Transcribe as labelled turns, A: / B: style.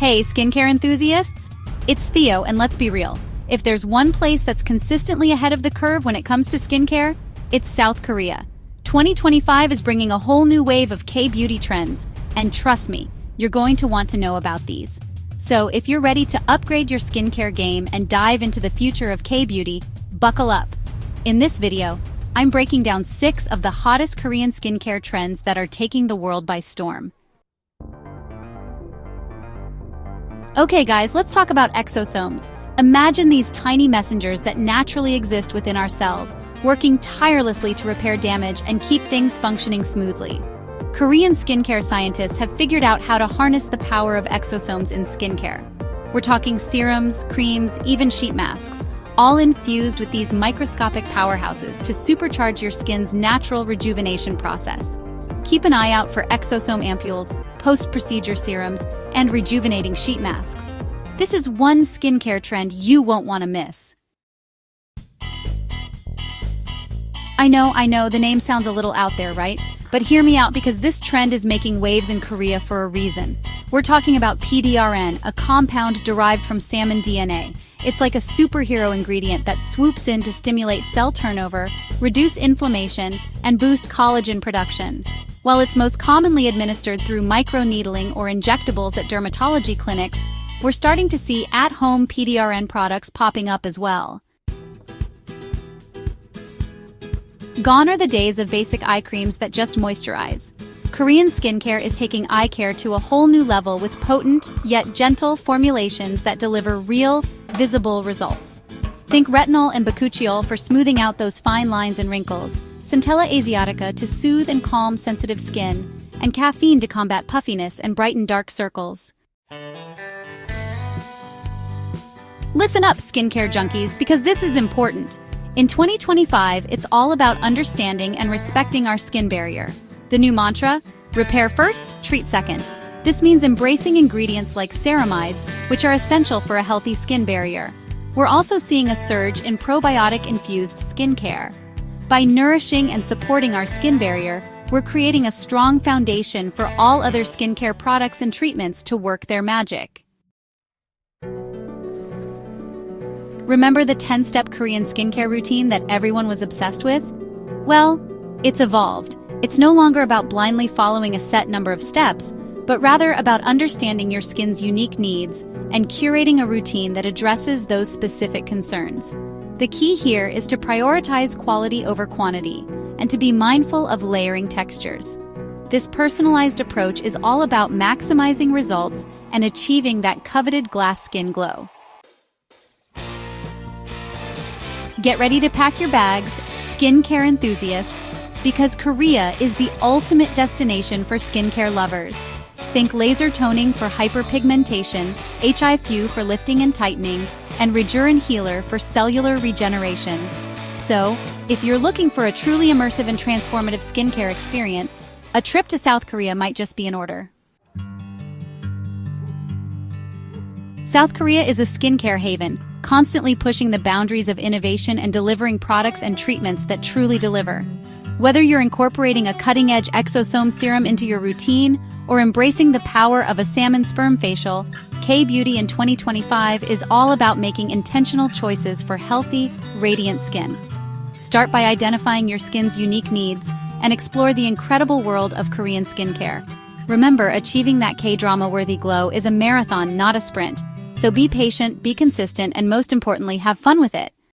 A: Hey, skincare enthusiasts! It's Theo, and let's be real. If there's one place that's consistently ahead of the curve when it comes to skincare, it's South Korea. 2025 is bringing a whole new wave of K-beauty trends, and trust me, you're going to want to know about these. So if you're ready to upgrade your skincare game and dive into the future of K-beauty, buckle up. In this video, I'm breaking down 6 of the hottest Korean skincare trends that are taking the world by storm. Okay guys, let's talk about exosomes. Imagine these tiny messengers that naturally exist within our cells, working tirelessly to repair damage and keep things functioning smoothly. Korean skincare scientists have figured out how to harness the power of exosomes in skincare. We're talking serums, creams, even sheet masks, all infused with these microscopic powerhouses to supercharge your skin's natural rejuvenation process. Keep an eye out for exosome ampules, post-procedure serums, and rejuvenating sheet masks. This is one skincare trend you won't want to miss. I know, the name sounds a little out there, right? But hear me out, because this trend is making waves in Korea for a reason. We're talking about PDRN, a compound derived from salmon DNA. It's like a superhero ingredient that swoops in to stimulate cell turnover, reduce inflammation, and boost collagen production. While it's most commonly administered through microneedling or injectables at dermatology clinics, we're starting to see at-home PDRN products popping up as well. Gone are the days of basic eye creams that just moisturize. Korean skincare is taking eye care to a whole new level with potent, yet gentle formulations that deliver real, visible results. Think retinol and bakuchiol for smoothing out those fine lines and wrinkles, centella asiatica to soothe and calm sensitive skin, and caffeine to combat puffiness and brighten dark circles. Listen up, skincare junkies, because this is important. In 2025, it's all about understanding and respecting our skin barrier. The new mantra, repair first, treat second. This means embracing ingredients like ceramides, which are essential for a healthy skin barrier. We're also seeing a surge in probiotic-infused skincare. By nourishing and supporting our skin barrier, we're creating a strong foundation for all other skincare products and treatments to work their magic. Remember the 10-step Korean skincare routine that everyone was obsessed with? Well, it's evolved. It's no longer about blindly following a set number of steps, but rather about understanding your skin's unique needs and curating a routine that addresses those specific concerns. The key here is to prioritize quality over quantity and to be mindful of layering textures. This personalized approach is all about maximizing results and achieving that coveted glass skin glow. Get ready to pack your bags, skincare enthusiasts, because Korea is the ultimate destination for skincare lovers. Think laser toning for hyperpigmentation, HIFU for lifting and tightening, and Rejuven Healer for cellular regeneration. So, if you're looking for a truly immersive and transformative skincare experience, a trip to South Korea might just be in order. South Korea is a skincare haven, constantly pushing the boundaries of innovation and delivering products and treatments that truly deliver. Whether you're incorporating a cutting-edge exosome serum into your routine or embracing the power of a salmon sperm facial, K-Beauty in 2025 is all about making intentional choices for healthy, radiant skin. Start by identifying your skin's unique needs and explore the incredible world of Korean skincare. Remember, achieving that K-drama-worthy glow is a marathon, not a sprint. So be patient, be consistent, and most importantly, have fun with it.